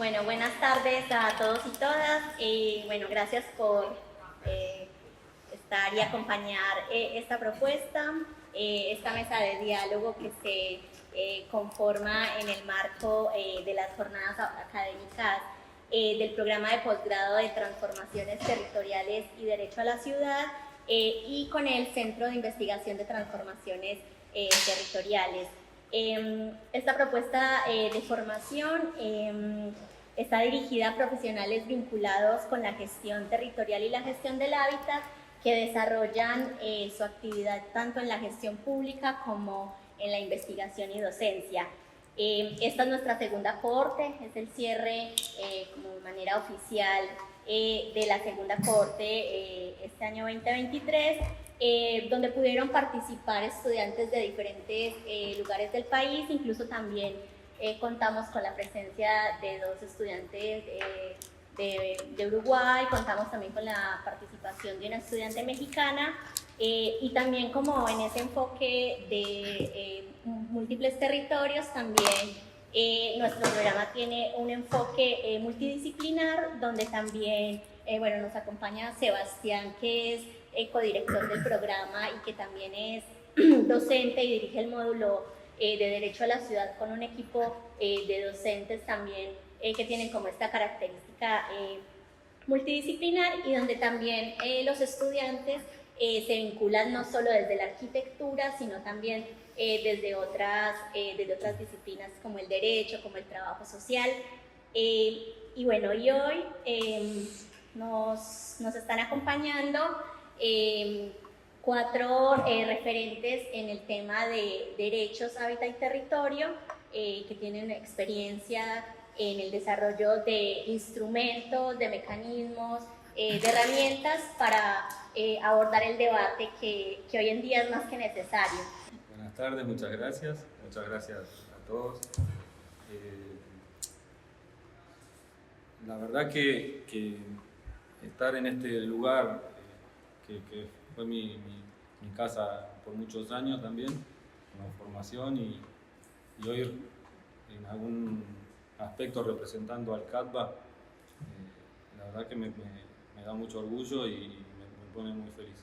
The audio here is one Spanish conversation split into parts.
Bueno, buenas tardes a todos y todas. Bueno, gracias por estar y acompañar esta propuesta, esta mesa de diálogo que se conforma en el marco de las jornadas académicas del programa de posgrado de Transformaciones Territoriales y Derecho a la Ciudad y con el Centro de Investigación de Transformaciones Territoriales. Esta propuesta de formación está dirigida a profesionales vinculados con la gestión territorial y la gestión del hábitat que desarrollan su actividad tanto en la gestión pública como en la investigación y docencia. Esta es nuestra segunda cohorte, es el cierre como de manera oficial de la segunda cohorte este año 2023, donde pudieron participar estudiantes de diferentes lugares del país, incluso también contamos con la presencia de dos estudiantes de Uruguay, contamos también con la participación de una estudiante mexicana y también como en ese enfoque de múltiples territorios también nuestro programa tiene un enfoque multidisciplinar donde también bueno, nos acompaña Sebastián, que es codirector del programa y que también es docente y dirige el módulo de Derecho a la Ciudad con un equipo de docentes también que tienen como esta característica multidisciplinar y donde también los estudiantes se vinculan no solo desde la arquitectura, sino también desde otras disciplinas como el derecho, como el trabajo social. Y bueno, y hoy nos están acompañando cuatro referentes en el tema de derechos, hábitat y territorio, que tienen experiencia en el desarrollo de instrumentos, de mecanismos, de herramientas para abordar el debate que hoy en día es más que necesario. Buenas tardes, muchas gracias a todos. La verdad que estar en este lugar, que fue mi casa por muchos años también, como formación, y hoy en algún aspecto representando al CATBA, la verdad que me da mucho orgullo y me pone muy feliz.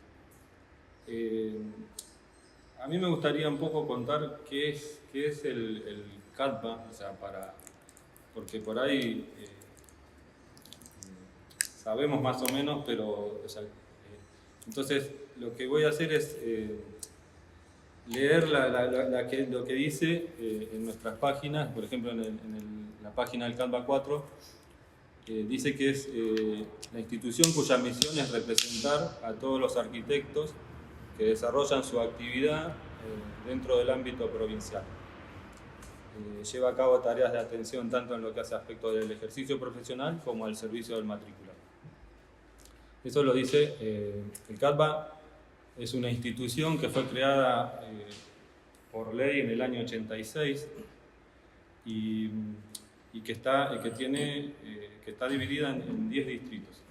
A mí me gustaría un poco contar qué es el CATBA, o sea, porque por ahí sabemos más o menos, pero o sea, entonces lo que voy a hacer es leer lo que dice en nuestras páginas, por ejemplo en la página del CATBA 4, dice que es la institución cuya misión es representar a todos los arquitectos que desarrollan su actividad dentro del ámbito provincial. Lleva a cabo tareas de atención tanto en lo que hace aspecto del ejercicio profesional como al servicio del matriculado. Eso lo dice el CATBA. Es una institución que fue creada por ley en el año 86 y que está dividida en 10 distritos.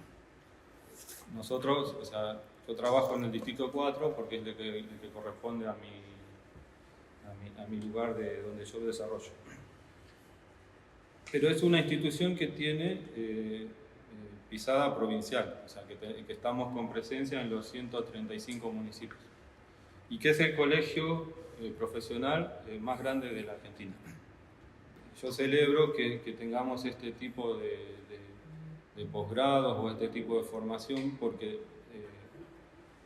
Nosotros, o sea, yo trabajo en el distrito 4 porque es el que corresponde a mi lugar de donde yo desarrollo. Pero es una institución que tiene pisada provincial, o sea, que estamos con presencia en los 135 municipios y que es el colegio profesional más grande de la Argentina. Yo celebro que tengamos este tipo de posgrados o este tipo de formación porque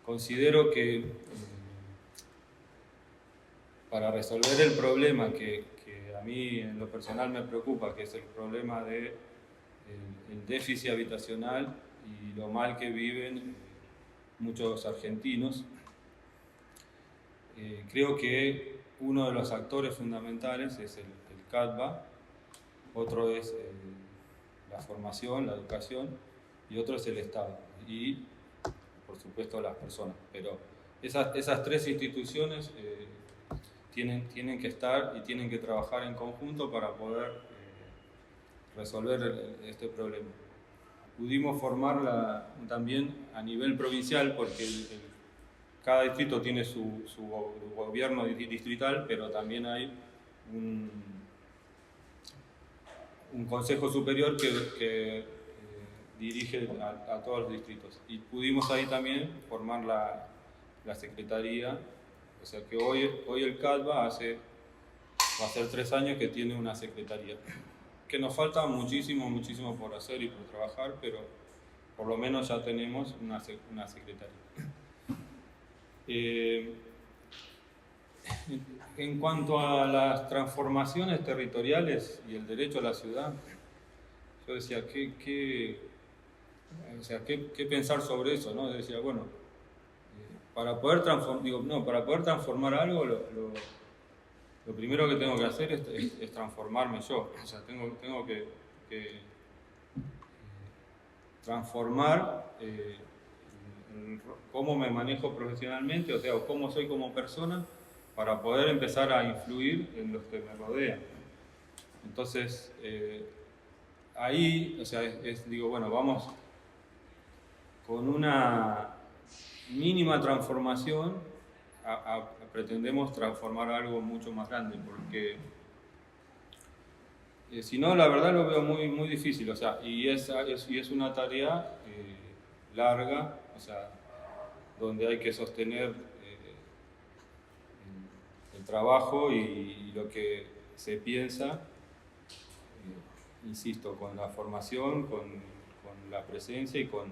considero que para resolver el problema que a mí en lo personal me preocupa, que es el problema del déficit habitacional y lo mal que viven muchos argentinos, creo que uno de los actores fundamentales es el CATBA, otro es la formación, la educación, y otro es el Estado, y por supuesto las personas. Pero esas tres instituciones tienen que estar y tienen que trabajar en conjunto para poder resolver este problema. Pudimos formarla también a nivel provincial porque cada distrito tiene su gobierno distrital, pero también hay un consejo superior que dirige a todos los distritos. Y pudimos ahí también formar la secretaría, o sea que hoy el CADVA va a ser 3 años que tiene una secretaría. Que nos falta muchísimo por hacer y por trabajar, pero por lo menos ya tenemos una secretaría. En cuanto a las transformaciones territoriales y el derecho a la ciudad, yo decía, ¿qué pensar sobre eso, ¿no? Decía, bueno, para poder transformar algo, lo primero que tengo que hacer es transformarme yo. O sea, tengo que transformar cómo me manejo profesionalmente, o sea, cómo soy como persona, para poder empezar a influir en los que me rodean. Entonces, ahí, o sea, digo, bueno, vamos con una mínima transformación, pretendemos transformar algo mucho más grande, porque si no, la verdad lo veo muy difícil, o sea, y es una tarea larga, o sea, donde hay que sostener el trabajo y lo que se piensa, insisto, con la formación, con la presencia y con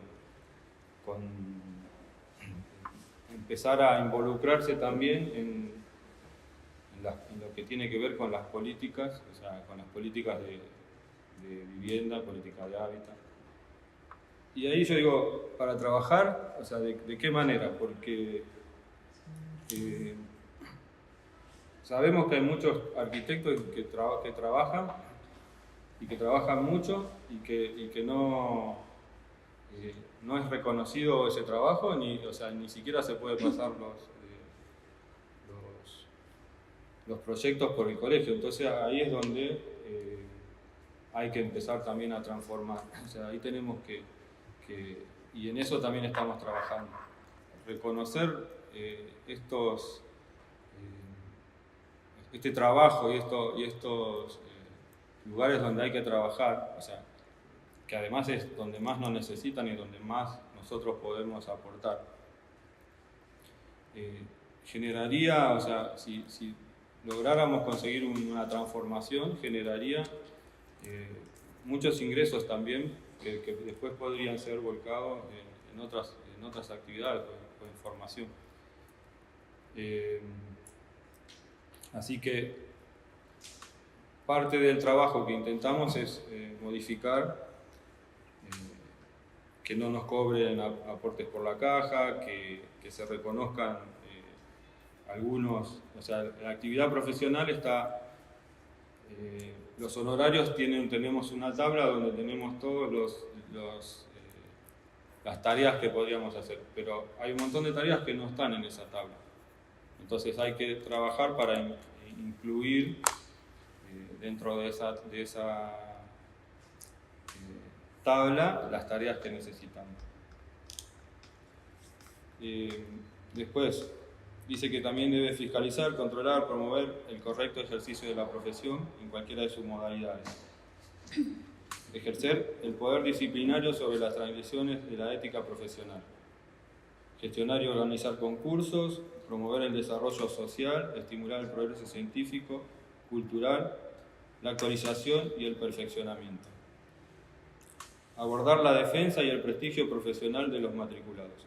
empezar a involucrarse también en lo que tiene que ver con las políticas, o sea, con las políticas de vivienda, políticas de hábitat. Y ahí yo digo, para trabajar, o sea, ¿de qué manera? Porque sabemos que hay muchos arquitectos que trabajan y que trabajan mucho y que no es reconocido ese trabajo, o sea, ni siquiera se puede pasar los proyectos por el colegio. Entonces ahí es donde hay que empezar también a transformar. O sea, ahí tenemos y en eso también estamos trabajando. Reconocer este trabajo y estos lugares donde hay que trabajar, o sea, que además es donde más nos necesitan y donde más nosotros podemos aportar. Generaría, o sea, si lográramos conseguir una transformación, generaría muchos ingresos también que después podrían ser volcados en otras actividades o en formación. Así que parte del trabajo que intentamos es modificar, que no nos cobren aportes por la caja, que se reconozcan algunos, o sea, la actividad profesional está, los honorarios tenemos una tabla donde tenemos todos las tareas que podríamos hacer, pero hay un montón de tareas que no están en esa tabla. Entonces hay que trabajar para incluir dentro de esa tabla las tareas que necesitamos. Después dice que también debe fiscalizar, controlar, promover el correcto ejercicio de la profesión en cualquiera de sus modalidades. Ejercer el poder disciplinario sobre las transgresiones de la ética profesional. Gestionar y organizar concursos, promover el desarrollo social, estimular el progreso científico, cultural, la actualización y el perfeccionamiento. Abordar la defensa y el prestigio profesional de los matriculados.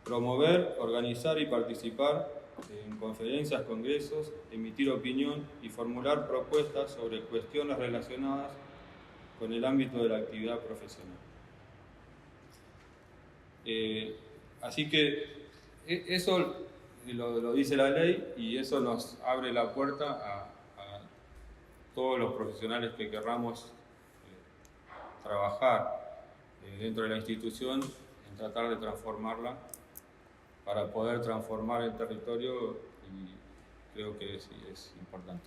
Promover, organizar y participar en conferencias, congresos, emitir opinión y formular propuestas sobre cuestiones relacionadas con el ámbito de la actividad profesional. Así que eso lo dice la ley y eso nos abre la puerta a todos los profesionales que querramos trabajar dentro de la institución en tratar de transformarla para poder transformar el territorio, y creo que sí es importante.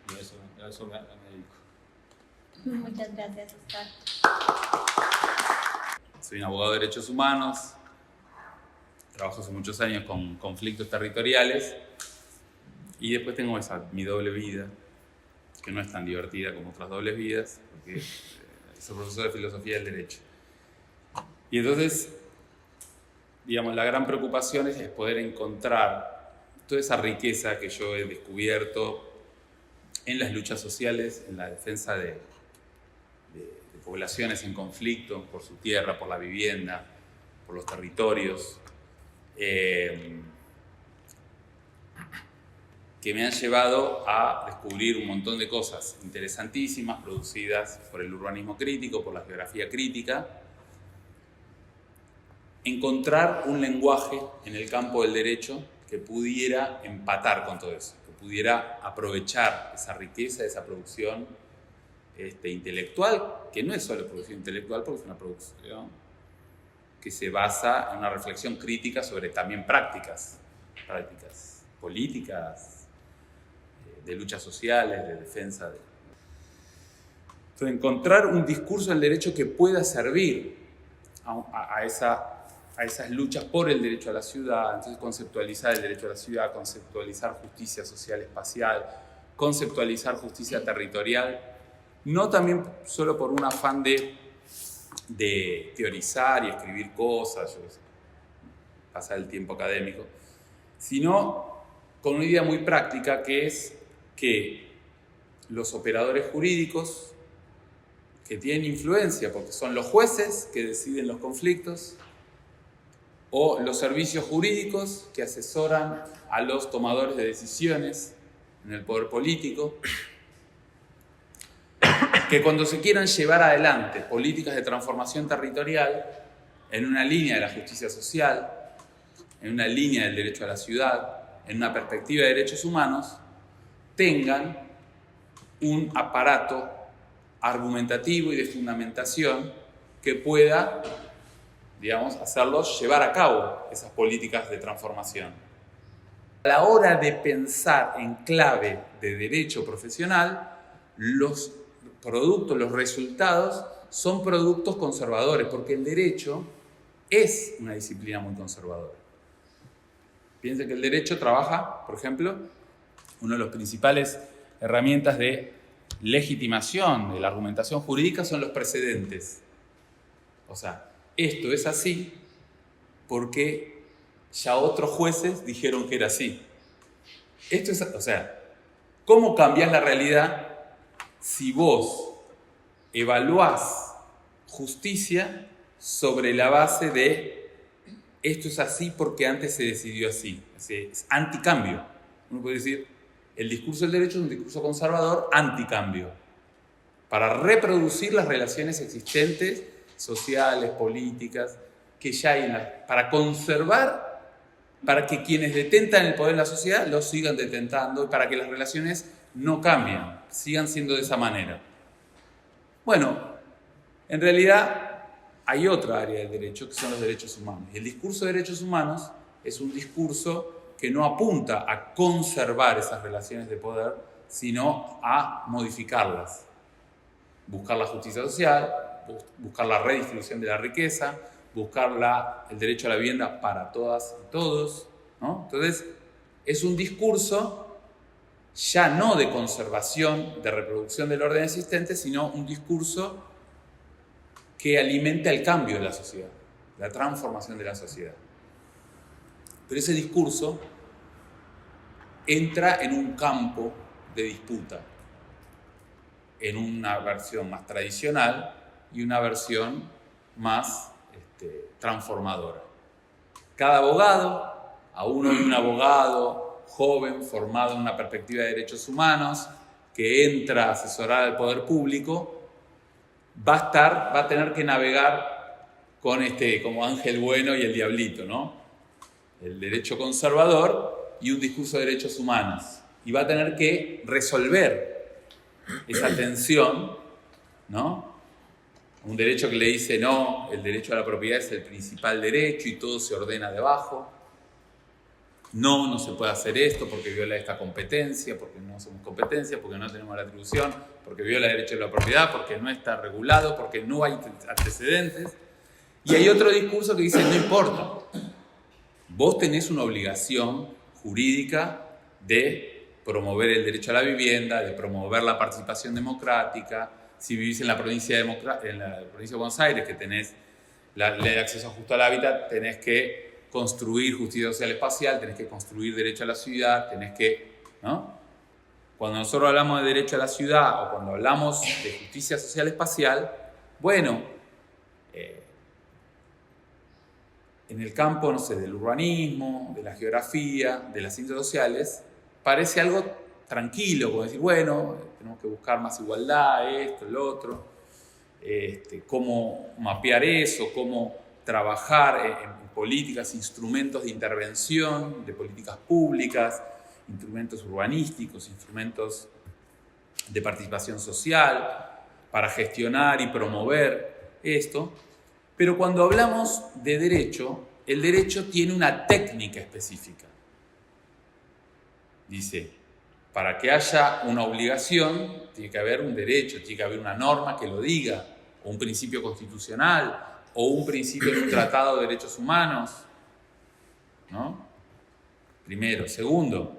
Y a eso me dedico. Muchas gracias, Oscar. Soy un abogado de derechos humanos, trabajo hace muchos años con conflictos territoriales y después tengo mi doble vida. que no es tan divertida como otras dobles vidas, porque soy profesor de filosofía del derecho. Y entonces, digamos, la gran preocupación es poder encontrar toda esa riqueza que yo he descubierto en las luchas sociales, en la defensa de poblaciones en conflicto por su tierra, por la vivienda, por los territorios, que me han llevado a descubrir un montón de cosas interesantísimas producidas por el urbanismo crítico, por la geografía crítica. Encontrar un lenguaje en el campo del derecho que pudiera empatar con todo eso, que pudiera aprovechar esa riqueza, esa producción intelectual, que no es solo producción intelectual, porque es una producción que se basa en una reflexión crítica sobre también prácticas políticas, de luchas sociales, de defensa. Entonces, encontrar un discurso del derecho que pueda servir a esas luchas por el derecho a la ciudad, entonces conceptualizar el derecho a la ciudad, conceptualizar justicia social espacial, conceptualizar justicia territorial, no también solo por un afán de teorizar y escribir cosas, yo qué sé, pasar el tiempo académico, sino con una idea muy práctica que es que los operadores jurídicos que tienen influencia, porque son los jueces que deciden los conflictos, o los servicios jurídicos que asesoran a los tomadores de decisiones en el poder político, que cuando se quieran llevar adelante políticas de transformación territorial en una línea de la justicia social, en una línea del derecho a la ciudad, en una perspectiva de derechos humanos, tengan un aparato argumentativo y de fundamentación que pueda, digamos, hacerlos llevar a cabo esas políticas de transformación. A la hora de pensar en clave de derecho profesional, los productos, los resultados son productos conservadores, porque el derecho es una disciplina muy conservadora. Piensen que el derecho trabaja, por ejemplo, una de las principales herramientas de legitimación de la argumentación jurídica son los precedentes. O sea, esto es así porque ya otros jueces dijeron que era así. Esto es, o sea, ¿cómo cambias la realidad si vos evaluás justicia sobre la base de esto es así porque antes se decidió así? Es anticambio. Uno puede decir, el discurso del derecho es un discurso conservador anticambio, para reproducir las relaciones existentes, sociales, políticas, que ya hay, para conservar, para que quienes detentan el poder en la sociedad lo sigan detentando y para que las relaciones no cambien, sigan siendo de esa manera. Bueno, en realidad hay otra área del derecho que son los derechos humanos. Y el discurso de derechos humanos es un discurso que no apunta a conservar esas relaciones de poder, sino a modificarlas. Buscar la justicia social, buscar la redistribución de la riqueza, buscar el derecho a la vivienda para todas y todos, ¿no? Entonces, es un discurso ya no de conservación, de reproducción del orden existente, sino un discurso que alimenta el cambio de la sociedad, la transformación de la sociedad. Pero ese discurso entra en un campo de disputa, en una versión más tradicional y una versión más transformadora. Cada abogado, aún hoy un abogado joven, formado en una perspectiva de derechos humanos, que entra a asesorar al poder público, va a tener que navegar con como ángel bueno y el diablito, ¿no? El derecho conservador y un discurso de derechos humanos. Y va a tener que resolver esa tensión, ¿no? Un derecho que le dice, no, el derecho a la propiedad es el principal derecho y todo se ordena debajo. No se puede hacer esto porque viola esta competencia, porque no somos competencia, porque no tenemos la atribución, porque viola el derecho a la propiedad, porque no está regulado, porque no hay antecedentes. Y hay otro discurso que dice, no importa, vos tenés una obligación jurídica de promover el derecho a la vivienda, de promover la participación democrática. Si vivís en la provincia de Buenos Aires, que tenés la ley de acceso justo al hábitat, tenés que construir justicia social espacial, tenés que construir derecho a la ciudad, tenés que, ¿no? Cuando nosotros hablamos de derecho a la ciudad o cuando hablamos de justicia social espacial, bueno, en el campo, no sé, del urbanismo, de la geografía, de las ciencias sociales, parece algo tranquilo, como decir, bueno, tenemos que buscar más igualdad, esto, el otro, cómo mapear eso, cómo trabajar en políticas, instrumentos de intervención, de políticas públicas, instrumentos urbanísticos, instrumentos de participación social, para gestionar y promover esto. Pero cuando hablamos de derecho, el derecho tiene una técnica específica. Dice, para que haya una obligación, tiene que haber un derecho, tiene que haber una norma que lo diga, o un principio constitucional, o un principio de un tratado de derechos humanos, ¿no? Primero. Segundo,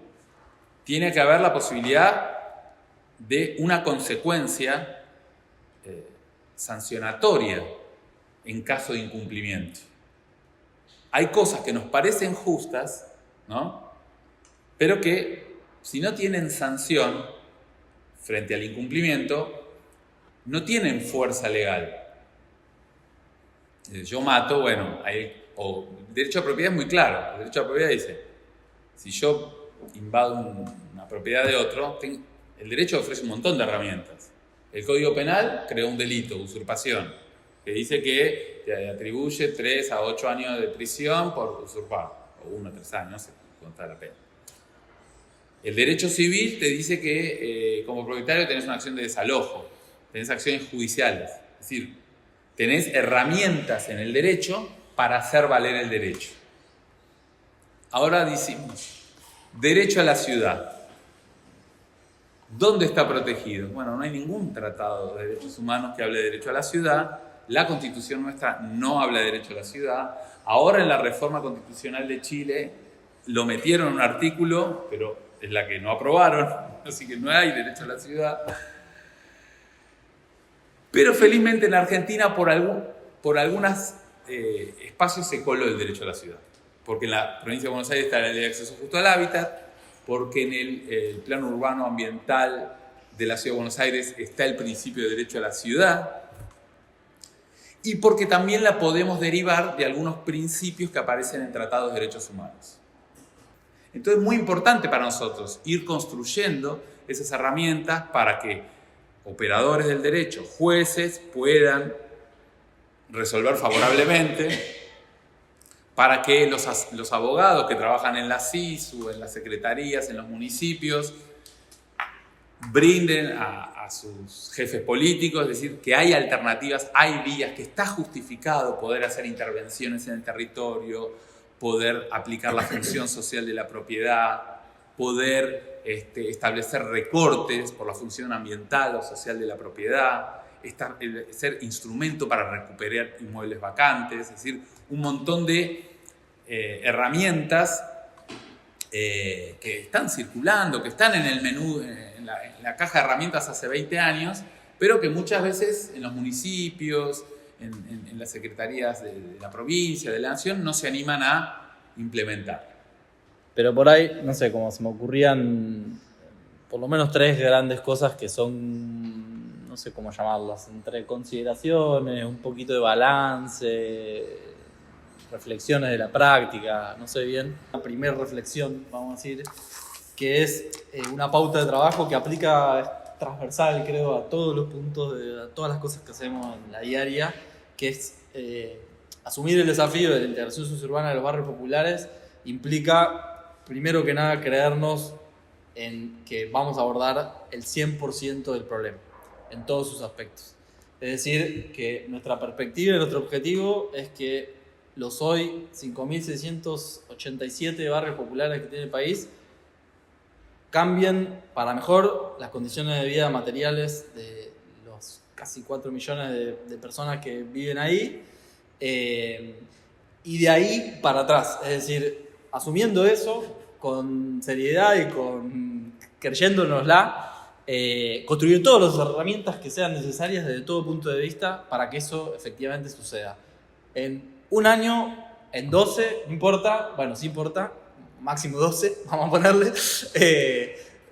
tiene que haber la posibilidad de una consecuencia sancionatoria en caso de incumplimiento. Hay cosas que nos parecen justas, ¿no? Pero que, si no tienen sanción frente al incumplimiento, no tienen fuerza legal. Yo mato, bueno, el derecho a propiedad es muy claro. El derecho a propiedad dice, si yo invado una propiedad de otro, el derecho ofrece un montón de herramientas. El Código Penal creó un delito, usurpación, que dice que te atribuye 3 a 8 años de prisión por usurpar, o 1 a 3 años, no sé cuánto está la pena. El derecho civil te dice que como propietario tenés una acción de desalojo, tenés acciones judiciales, es decir, tenés herramientas en el derecho para hacer valer el derecho. Ahora decimos, derecho a la ciudad. ¿Dónde está protegido? Bueno, no hay ningún tratado de derechos humanos que hable de derecho a la ciudad. La Constitución nuestra no habla de derecho a la ciudad. Ahora en la reforma constitucional de Chile lo metieron en un artículo, pero es la que no aprobaron, así que no hay derecho a la ciudad. Pero felizmente en Argentina por algunos espacios se coló el derecho a la ciudad. Porque en la provincia de Buenos Aires está la ley de acceso justo al hábitat, porque en el plano urbano ambiental de la ciudad de Buenos Aires está el principio de derecho a la ciudad, y porque también la podemos derivar de algunos principios que aparecen en tratados de derechos humanos. Entonces es muy importante para nosotros ir construyendo esas herramientas para que operadores del derecho, jueces, puedan resolver favorablemente, para que los abogados que trabajan en la SISU, en las secretarías, en los municipios, brinden a sus jefes políticos, es decir, que hay alternativas, hay vías, que está justificado poder hacer intervenciones en el territorio, poder aplicar la función social de la propiedad, poder establecer recortes por la función ambiental o social de la propiedad, ser instrumento para recuperar inmuebles vacantes, es decir, un montón de herramientas que están circulando, que están en el menú, en la caja de herramientas hace 20 años, pero que muchas veces en los municipios, en las secretarías de la provincia, de la nación, no se animan a implementar. Pero por ahí, no sé, como se me ocurrían por lo menos 3 grandes cosas que son, no sé cómo llamarlas, entre consideraciones, un poquito de balance, reflexiones de la práctica, no sé bien. La primera reflexión, vamos a decir, que es una pauta de trabajo que aplica transversal, creo, a todos los puntos, a todas las cosas que hacemos en la diaria, que es asumir el desafío de la integración sociourbana de los barrios populares implica, primero que nada, creernos en que vamos a abordar el 100% del problema, en todos sus aspectos. Es decir, que nuestra perspectiva y nuestro objetivo es que los hoy 5.687 barrios populares que tiene el país cambien para mejor las condiciones de vida materiales de los casi 4 millones de personas que viven ahí, y de ahí para atrás. Es decir, asumiendo eso con seriedad y con creyéndonosla, construir todas las herramientas que sean necesarias desde todo punto de vista para que eso efectivamente suceda. En un año, en 12, no importa, bueno, sí importa, máximo 12, vamos a ponerle,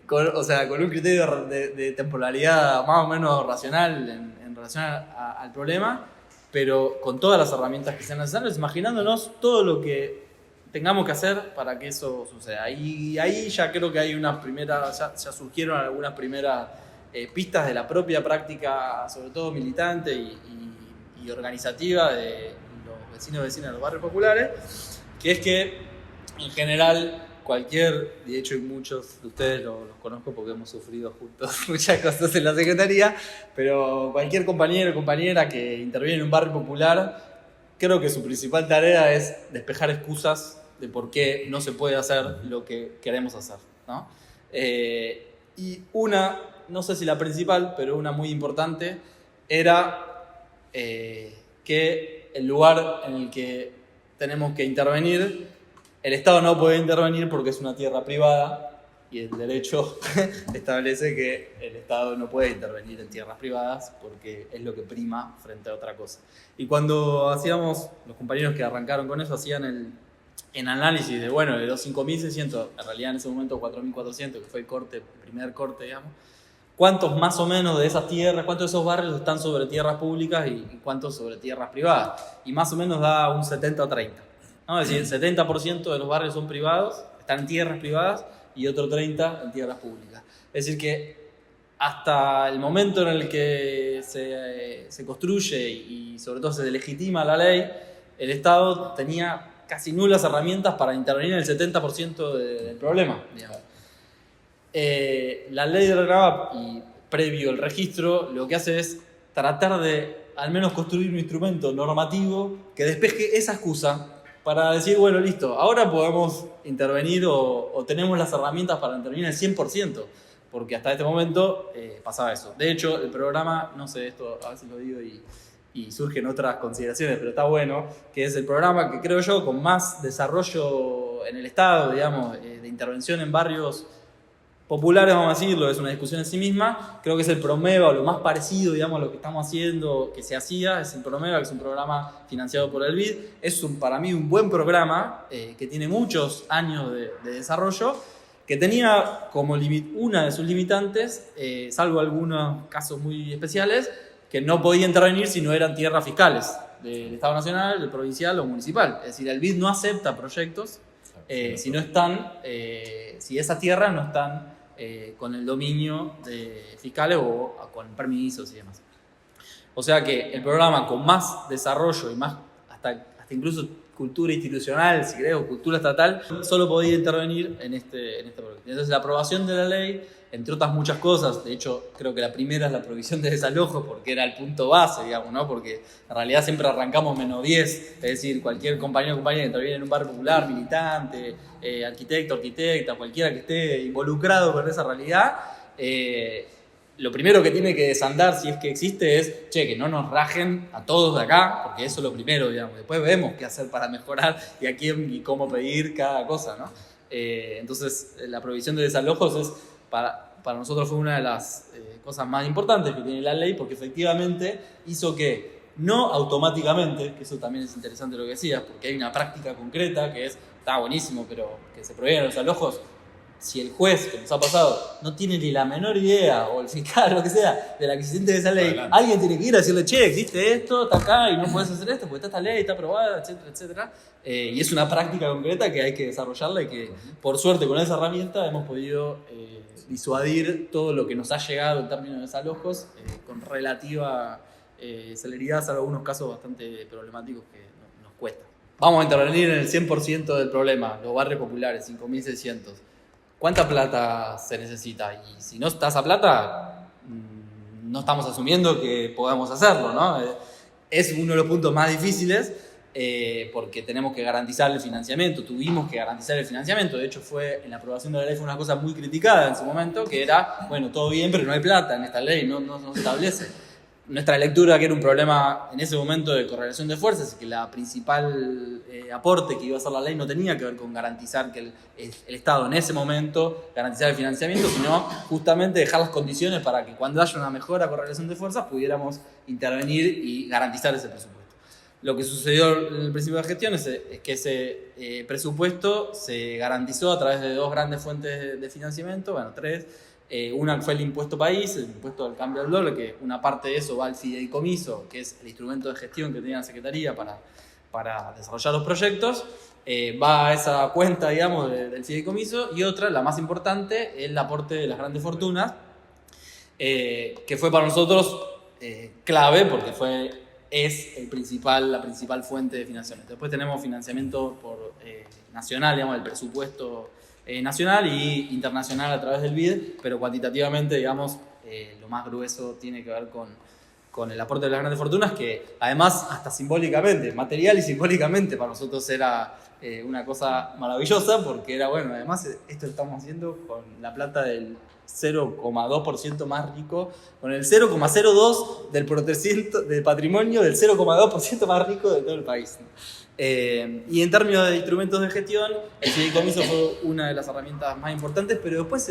con un criterio de temporalidad más o menos racional en relación al problema, pero con todas las herramientas que sean necesarias, imaginándonos todo lo que tengamos que hacer para que eso suceda. Y ahí ya creo que hay unas primeras, ya surgieron algunas primeras pistas de la propia práctica, sobre todo militante y organizativa de los vecinos y vecinas de los barrios populares, que es que en general de hecho muchos de ustedes los conozco porque hemos sufrido juntos muchas cosas en la Secretaría, pero cualquier compañero o compañera que interviene en un barrio popular, creo que su principal tarea es despejar excusas de por qué no se puede hacer lo que queremos hacer, ¿no? Y una, no sé si la principal, pero una muy importante, era que el lugar en el que tenemos que intervenir, el Estado no puede intervenir porque es una tierra privada y el derecho establece que el Estado no puede intervenir en tierras privadas porque es lo que prima frente a otra cosa. Y cuando hacíamos, los compañeros que arrancaron con eso hacían el análisis de, bueno, de los 5.600, en realidad en ese momento 4.400, que fue el primer corte, digamos, cuántos más o menos de esas tierras, cuántos de esos barrios están sobre tierras públicas y cuántos sobre tierras privadas. Y más o menos da un 70 o 30. ¿No? Es decir, el 70% de los barrios son privados, están en tierras privadas, y otro 30% en tierras públicas. Es decir que hasta el momento en el que se construye y sobre todo se legitima la ley, el Estado tenía casi nulas herramientas para intervenir en el 70% del problema, digamos. La ley de RENAVAP y previo el registro lo que hace es tratar de al menos construir un instrumento normativo que despeje esa excusa para decir, bueno, listo, ahora podemos intervenir o tenemos las herramientas para intervenir el 100%, porque hasta este momento pasaba eso. De hecho, el programa, no sé, esto a veces lo digo y surgen otras consideraciones, pero está bueno, que es el programa que creo yo con más desarrollo en el Estado, digamos, de intervención en barrios populares, vamos a decirlo, es una discusión en sí misma. Creo que es el Promeva, o lo más parecido, digamos, a lo que estamos haciendo, que se hacía, es el Promeva, que es un programa financiado por el BID. Es para mí un buen programa que tiene muchos años de desarrollo, que tenía como una de sus limitantes, salvo algunos casos muy especiales, que no podía intervenir si no eran tierras fiscales del Estado Nacional, del provincial o municipal. Es decir, el BID no acepta proyectos si no están, si esas tierras no están con el dominio de fiscales o con permisos y demás. O sea que el programa con más desarrollo y más, hasta incluso cultura institucional, si querés, o cultura estatal, solo podía intervenir en este proyecto. Entonces la aprobación de la ley, entre otras muchas cosas, de hecho creo que la primera es la provisión de desalojos porque era el punto base, digamos, ¿no? Porque en realidad siempre arrancamos menos 10, es decir, cualquier compañero o compañera que interviene en un barrio popular, militante, arquitecto, arquitecta, cualquiera que esté involucrado con esa realidad, lo primero que tiene que desandar, si es que existe, es, que no nos rajen a todos de acá, porque eso es lo primero, digamos. Después vemos qué hacer para mejorar y a quién y cómo pedir cada cosa, ¿no? Entonces, la provisión de desalojos es, para nosotros fue una de las cosas más importantes que tiene la ley, porque efectivamente hizo que, no automáticamente, que eso también es interesante lo que decías, porque hay una práctica concreta que está buenísimo, pero que se prohíben los desalojos. Si el juez, que nos ha pasado, no tiene ni la menor idea, o el fiscal, lo que sea, de la existencia de esa ley, alguien tiene que ir a decirle, existe esto, está acá y no puedes hacer esto porque está esta ley, está aprobada, etcétera, etcétera. Y es una práctica concreta que hay que desarrollarla y que, por suerte, con esa herramienta hemos podido disuadir todo lo que nos ha llegado en términos de desalojos con relativa celeridad, salvo algunos casos bastante problemáticos que nos cuesta. Vamos a intervenir en el 100% del problema, los barrios populares, 5.600. ¿Cuánta plata se necesita? Y si no está esa plata, no estamos asumiendo que podamos hacerlo, ¿no? Es uno de los puntos más difíciles porque tenemos que garantizar el financiamiento. Tuvimos que garantizar el financiamiento. De hecho, en la aprobación de la ley fue una cosa muy criticada en su momento, que era, bueno, todo bien, pero no hay plata en esta ley, no se establece. nuestra lectura que era un problema en ese momento de correlación de fuerzas, y que la principal aporte que iba a hacer la ley no tenía que ver con garantizar que el Estado en ese momento garantizara el financiamiento, sino justamente dejar las condiciones para que cuando haya una mejora correlación de fuerzas pudiéramos intervenir y garantizar ese presupuesto. Lo que sucedió en el principio de gestión es que ese presupuesto se garantizó a través de dos grandes fuentes de financiamiento, bueno, tres. Una fue el impuesto país, el impuesto al cambio del dólar, que una parte de eso va al fideicomiso, que es el instrumento de gestión que tenía la Secretaría para desarrollar los proyectos, va a esa cuenta, digamos, del fideicomiso, y otra, la más importante, es el aporte de las grandes fortunas, que fue para nosotros clave, porque es la principal fuente de financiamiento. Después tenemos financiamiento nacional, digamos, el presupuesto nacional y internacional a través del BID, pero cuantitativamente, digamos, lo más grueso tiene que ver con el aporte de las grandes fortunas, que además hasta simbólicamente, material y simbólicamente para nosotros era una cosa maravillosa, porque era, bueno, además esto lo estamos haciendo con la plata del 0,2% más rico, con el 0,02 del patrimonio del 0,2% más rico de todo el país, ¿no? Y en términos de instrumentos de gestión, el fideicomiso fue una de las herramientas más importantes, pero después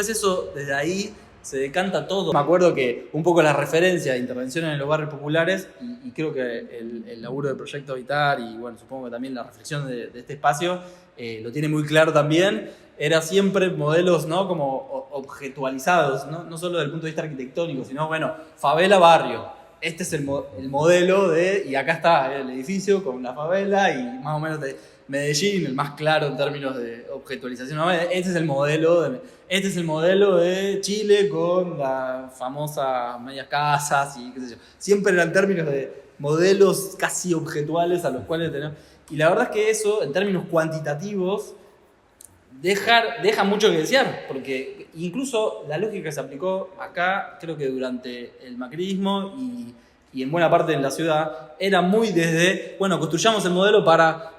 eso, desde ahí se decanta todo. Me acuerdo que un poco la referencia de intervenciones en los barrios populares, y creo que el laburo del Proyecto Habitar, y bueno, supongo que también la reflexión de este espacio, lo tiene muy claro también, era siempre modelos, ¿no?, como objetualizados, ¿no? No solo desde el punto de vista arquitectónico, sino, bueno, favela, barrio. Este es el modelo y acá está el edificio con la favela, y más o menos de Medellín, el más claro en términos de objetualización. ¿No? Este es el modelo de Chile con las famosas medias casas y qué sé yo. Siempre eran términos de modelos casi objetuales a los cuales tenemos. Y la verdad es que eso, en términos cuantitativos, deja mucho que desear, porque incluso la lógica que se aplicó acá, creo que durante el macrismo y en buena parte de la ciudad, era muy desde, bueno, construyamos el modelo para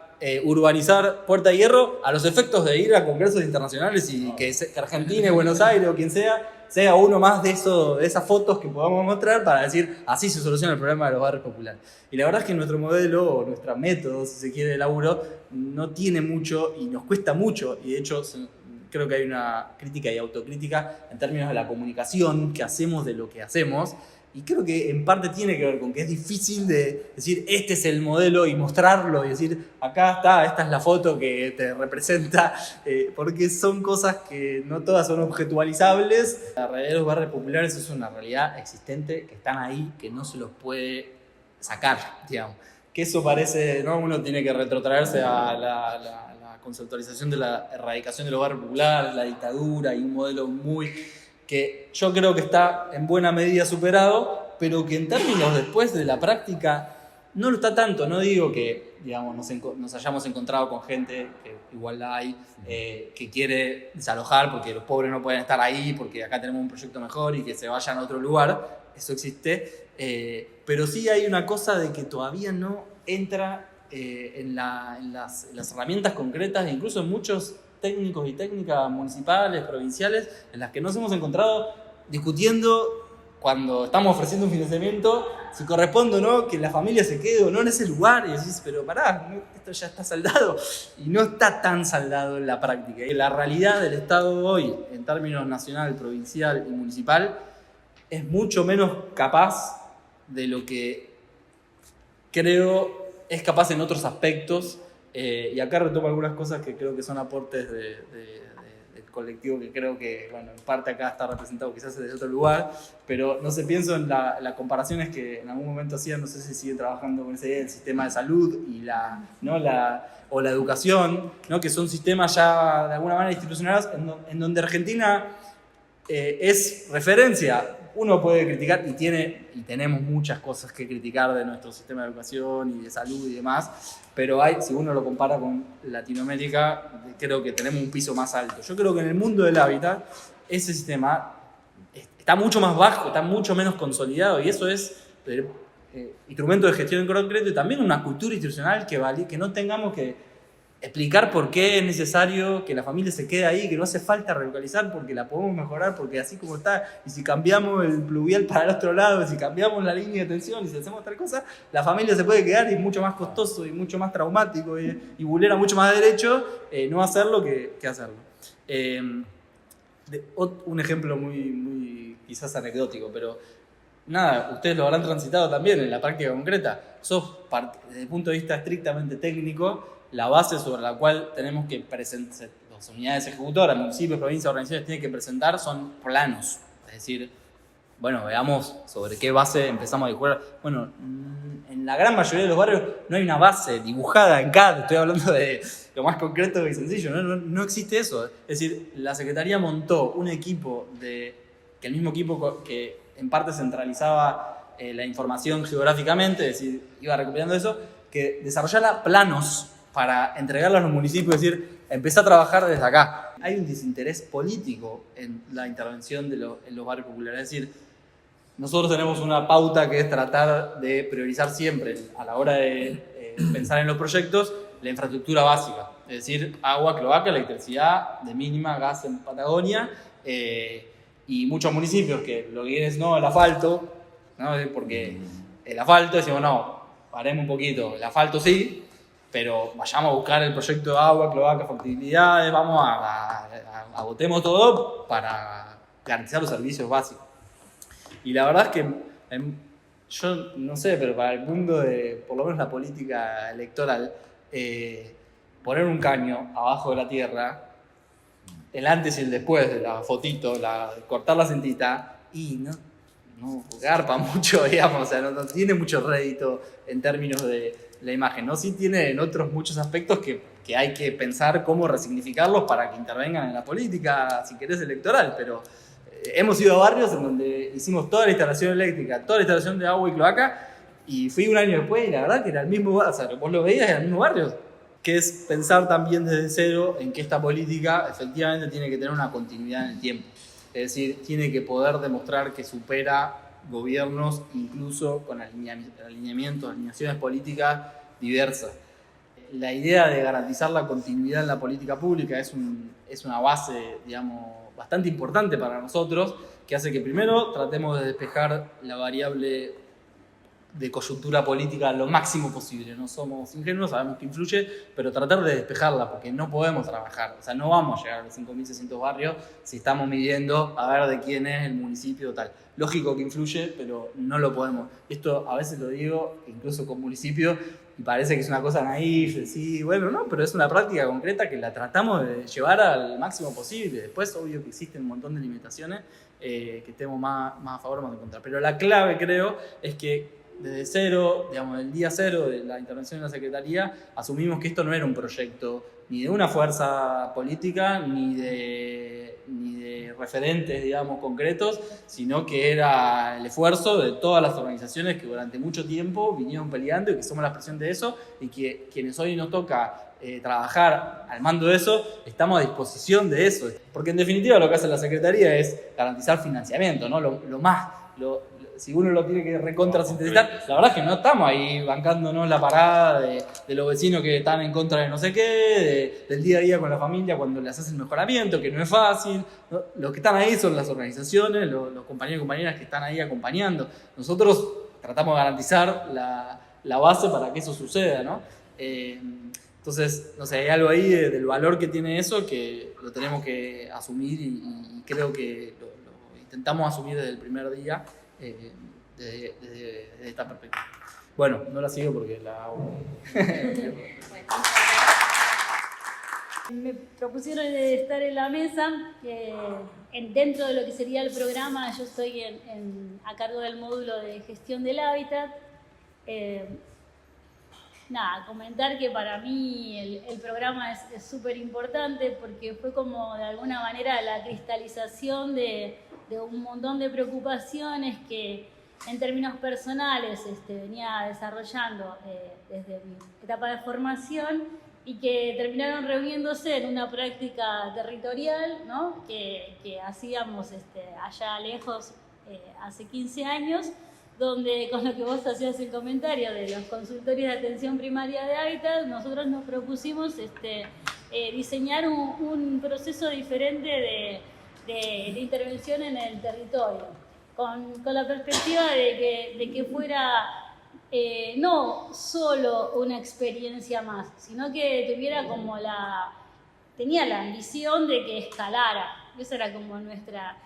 urbanizar Puerta de Hierro a los efectos de ir a congresos internacionales y que Argentina, Buenos Aires o quien sea uno más de esas fotos que podamos mostrar para decir, así se soluciona el problema de los barrios populares. Y la verdad es que nuestro modelo, o nuestro método, si se quiere, de laburo, no tiene mucho y nos cuesta mucho, y de hecho creo que hay una crítica y autocrítica en términos de la comunicación que hacemos de lo que hacemos, y creo que en parte tiene que ver con que es difícil de decir, este es el modelo, y mostrarlo, y decir, acá está, esta es la foto que te representa, porque son cosas que no todas son objetualizables. La realidad de los barrios populares es una realidad existente, que están ahí, que no se los puede sacar, digamos. Que eso parece, ¿no? Uno tiene que retrotraerse a la conceptualización de la erradicación de los barrios populares, la dictadura, y un modelo que yo creo que está en buena medida superado, pero que en términos después de la práctica no lo está tanto. No digo que, digamos, nos hayamos encontrado con gente, que igual la hay, que quiere desalojar porque los pobres no pueden estar ahí, porque acá tenemos un proyecto mejor y que se vayan a otro lugar. Eso existe, pero sí hay una cosa de que todavía no entra en las herramientas concretas, e incluso en muchos técnicos y técnicas municipales, provinciales, en las que nos hemos encontrado discutiendo, cuando estamos ofreciendo un financiamiento, si corresponde o no que la familia se quede o no en ese lugar, y decís, pero pará, esto ya está saldado, y no está tan saldado en la práctica. Y la realidad del Estado hoy, en términos nacional, provincial y municipal, es mucho menos capaz de lo que creo es capaz en otros aspectos, y acá retomo algunas cosas que creo que son aportes del colectivo, que creo que, bueno, en parte acá está representado quizás desde otro lugar, pero no sé, pienso en las comparaciones que en algún momento hacían, no sé si siguen trabajando con esa idea del sistema de salud y la educación, ¿no? Que son sistemas ya de alguna manera institucionales en donde Argentina es referencia. Uno puede criticar, y tenemos muchas cosas que criticar de nuestro sistema de educación y de salud y demás, pero si uno lo compara con Latinoamérica, creo que tenemos un piso más alto. Yo creo que en el mundo del hábitat ese sistema está mucho más bajo, está mucho menos consolidado, y eso es instrumento de gestión en concreto, y también una cultura institucional que no tengamos que explicar por qué es necesario que la familia se quede ahí, que no hace falta relocalizar porque la podemos mejorar, porque así como está, y si cambiamos el pluvial para el otro lado, y si cambiamos la línea de tensión, y si hacemos tal cosa, la familia se puede quedar y es mucho más costoso y mucho más traumático y vulnera mucho más derechos no hacerlo que hacerlo. Un ejemplo muy quizás anecdótico, pero nada, ustedes lo habrán transitado también en la práctica concreta. Desde el punto de vista estrictamente técnico, la base sobre la cual tenemos que presentar, las unidades ejecutoras, municipios, provincias, organizaciones tienen que presentar son planos. Es decir, bueno, veamos sobre qué base empezamos a dibujar. Bueno, en la gran mayoría de los barrios no hay una base dibujada en CAD, estoy hablando de lo más concreto y sencillo, no existe eso. Es decir, la Secretaría montó un equipo que el mismo equipo que en parte centralizaba la información geográficamente, es decir, iba recopilando eso, que desarrollara planos para entregarlo a los municipios, es decir, empecé a trabajar desde acá. Hay un desinterés político en la intervención en los barrios populares, es decir, nosotros tenemos una pauta que es tratar de priorizar siempre a la hora de pensar en los proyectos la infraestructura básica, es decir, agua, cloaca, electricidad de mínima, gas en Patagonia, y muchos municipios que lo que quieren es no, el asfalto, ¿no? Porque el asfalto, decimos no, paremos un poquito, el asfalto sí, pero vayamos a buscar el proyecto de agua, cloaca, factibilidades, vamos agotemos todo para garantizar los servicios básicos. Y la verdad es que yo no sé, pero para el mundo de, por lo menos la política electoral, poner un caño abajo de la tierra, el antes y el después de la fotito, cortar la cintita, y no garpa mucho, digamos, o sea, no tiene mucho rédito en términos de la imagen, ¿no? Sí tiene en otros muchos aspectos que hay que pensar cómo resignificarlos para que intervengan en la política, si querés, electoral, pero hemos ido a barrios en donde hicimos toda la instalación eléctrica, toda la instalación de agua y cloaca, y fui un año después y la verdad que era el mismo barrio, o sea, vos lo veías, era el mismo barrio, que es pensar también desde cero en que esta política efectivamente tiene que tener una continuidad en el tiempo, es decir, tiene que poder demostrar que supera gobiernos incluso con alineamientos, alineaciones políticas diversas. La idea de garantizar la continuidad en la política pública es una base, digamos, bastante importante para nosotros, que hace que primero tratemos de despejar la variable de coyuntura política lo máximo posible. No somos ingenuos, sabemos que influye, pero tratar de despejarla, porque no podemos trabajar, o sea, no vamos a llegar a los 5.600 barrios si estamos midiendo a ver de quién es el municipio tal. Lógico que influye, pero no lo podemos. Esto a veces lo digo, incluso con municipios, y parece que es una cosa naif, sí, bueno, no, pero es una práctica concreta que la tratamos de llevar al máximo posible. Después, obvio que existen un montón de limitaciones que estemos más a favor o más en contra. Pero la clave, creo, es que desde cero, digamos, el día cero de la intervención de la Secretaría, asumimos que esto no era un proyecto ni de una fuerza política, ni de referentes, digamos, concretos, sino que era el esfuerzo de todas las organizaciones que durante mucho tiempo vinieron peleando y que somos la expresión de eso, y que quienes hoy nos toca trabajar al mando de eso, estamos a disposición de eso. Porque en definitiva lo que hace la Secretaría es garantizar financiamiento, ¿no? Si uno lo tiene que recontrasintetizar, la verdad es que no estamos ahí bancándonos la parada de los vecinos que están en contra de no sé qué, del día a día con la familia cuando les hace el mejoramiento, que no es fácil, ¿no? Los que están ahí son las organizaciones, los compañeros y compañeras que están ahí acompañando. Nosotros tratamos de garantizar la base para que eso suceda, ¿no? Entonces, no sé, hay algo ahí del valor que tiene eso que lo tenemos que asumir y creo que lo intentamos asumir desde el primer día. Desde esta perspectiva. Bueno, no la sigo porque la hago. Me propusieron estar en la mesa, dentro de lo que sería el programa. Yo estoy a cargo del módulo de gestión del hábitat. Comentar que para mí el programa es súper importante porque fue como de alguna manera la cristalización de un montón de preocupaciones que en términos personales venía desarrollando desde mi etapa de formación y que terminaron reuniéndose en una práctica territorial, ¿no? que hacíamos allá lejos hace 15 años, donde con lo que vos hacías el comentario de los consultorios de atención primaria de hábitat, nosotros nos propusimos diseñar un proceso diferente de intervención en el territorio, con la perspectiva de que fuera no solo una experiencia más, sino que tenía la ambición de que escalara. Esa era como nuestra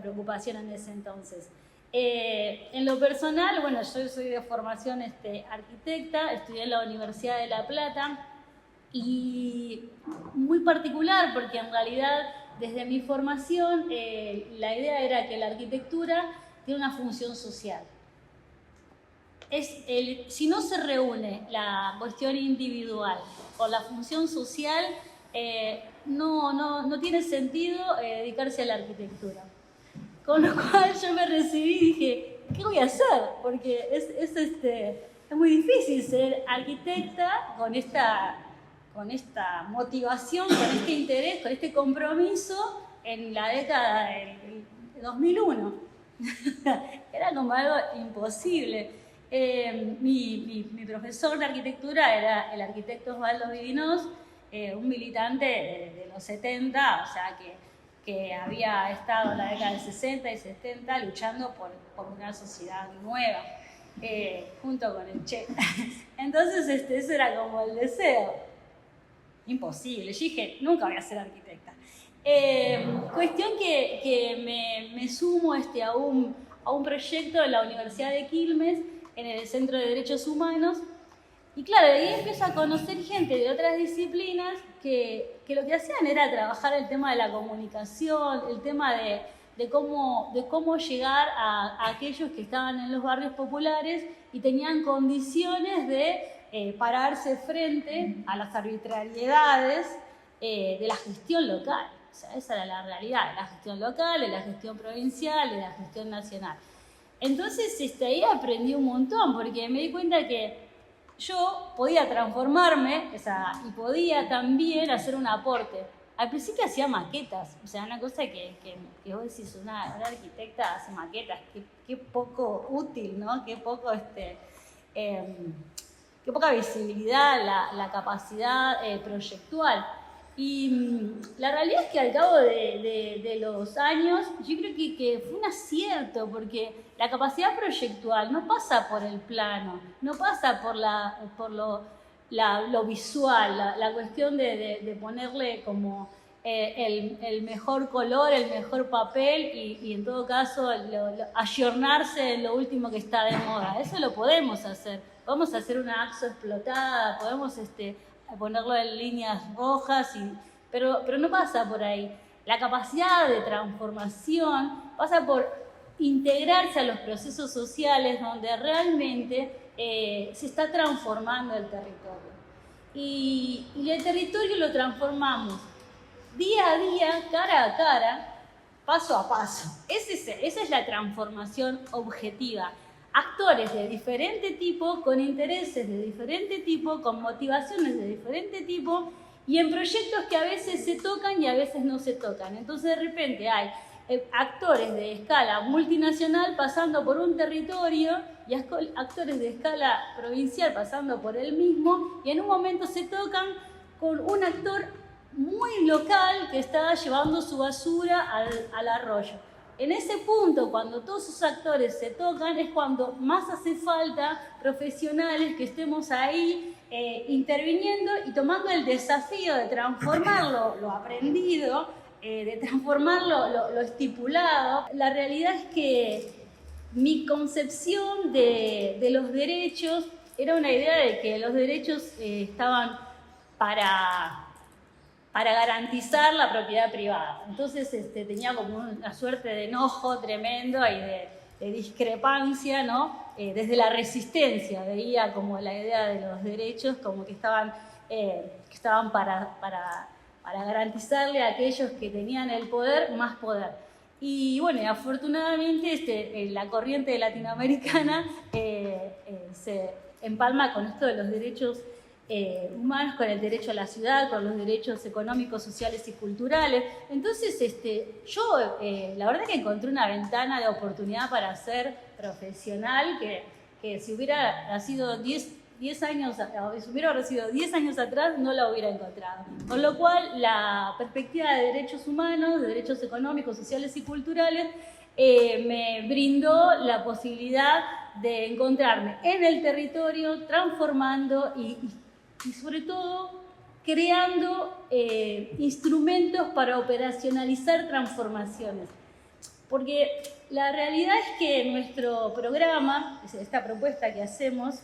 preocupación en ese entonces. En lo personal, bueno, yo soy de formación arquitecta, estudié en la Universidad de La Plata y muy particular porque en realidad desde mi formación la idea era que la arquitectura tiene una función social. Si no se reúne la cuestión individual con la función social, no tiene sentido dedicarse a la arquitectura. Con lo cual yo me recibí y dije, ¿qué voy a hacer? Porque es muy difícil ser arquitecta con esta motivación, con este interés, con este compromiso en la década del 2001. Era como algo imposible. Mi profesor de arquitectura era el arquitecto Osvaldo Vivinós, un militante de los 70, o sea que había estado en la década del 60 y 70 luchando por una sociedad nueva, junto con el Che. Entonces ese era como el deseo. Imposible. Yo dije, nunca voy a ser arquitecta. Cuestión que me sumo a un proyecto de la Universidad de Quilmes en el Centro de Derechos Humanos. Y claro, ahí empiezo a conocer gente de otras disciplinas que lo que hacían era trabajar el tema de la comunicación, el tema de cómo llegar a aquellos que estaban en los barrios populares y tenían condiciones de pararse frente a las arbitrariedades de la gestión local. O sea, esa era la realidad, de la gestión local, de la gestión provincial, de la gestión nacional. Entonces ahí aprendí un montón, porque me di cuenta que yo podía transformarme, y podía también hacer un aporte. Al principio hacía maquetas, o sea, una cosa que vos decís, una arquitecta hace maquetas, qué poco útil, ¿no? Qué poca visibilidad, la capacidad proyectual. Y la realidad es que al cabo de los años, yo creo que fue un acierto, porque la capacidad proyectual no pasa por el plano, no pasa por lo visual, la cuestión de ponerle como el mejor color, el mejor papel y en todo caso ayornarse en lo último que está de moda. Eso lo podemos hacer. Podemos hacer una AXO explotada, podemos ponerlo en líneas rojas, pero no pasa por ahí. La capacidad de transformación pasa por integrarse a los procesos sociales donde realmente se está transformando el territorio. Y el territorio lo transformamos día a día, cara a cara, paso a paso. Esa es la transformación objetiva. Actores de diferente tipo, con intereses de diferente tipo, con motivaciones de diferente tipo y en proyectos que a veces se tocan y a veces no se tocan. Entonces de repente hay actores de escala multinacional pasando por un territorio y actores de escala provincial pasando por el mismo y en un momento se tocan con un actor muy local que está llevando su basura al arroyo. En ese punto, cuando todos esos actores se tocan, es cuando más hace falta profesionales que estemos ahí interviniendo y tomando el desafío de transformar lo aprendido, de transformar lo estipulado. La realidad es que mi concepción de los derechos era una idea de que los derechos estaban para garantizar la propiedad privada. Entonces tenía como una suerte de enojo tremendo y de discrepancia, ¿no? Desde la resistencia veía como la idea de los derechos como que estaban para garantizarle a aquellos que tenían el poder más poder. Y bueno, afortunadamente la corriente latinoamericana se empalma con esto de los derechos humanos, con el derecho a la ciudad, con los derechos económicos, sociales y culturales. Entonces, yo la verdad que encontré una ventana de oportunidad para ser profesional que si hubiera sido 10 años, si hubiera sido 10 años atrás, no la hubiera encontrado. Con lo cual, la perspectiva de derechos humanos, de derechos económicos, sociales y culturales, me brindó la posibilidad de encontrarme en el territorio, transformando y sobre todo creando instrumentos para operacionalizar transformaciones. Porque la realidad es que nuestro programa, esta propuesta que hacemos,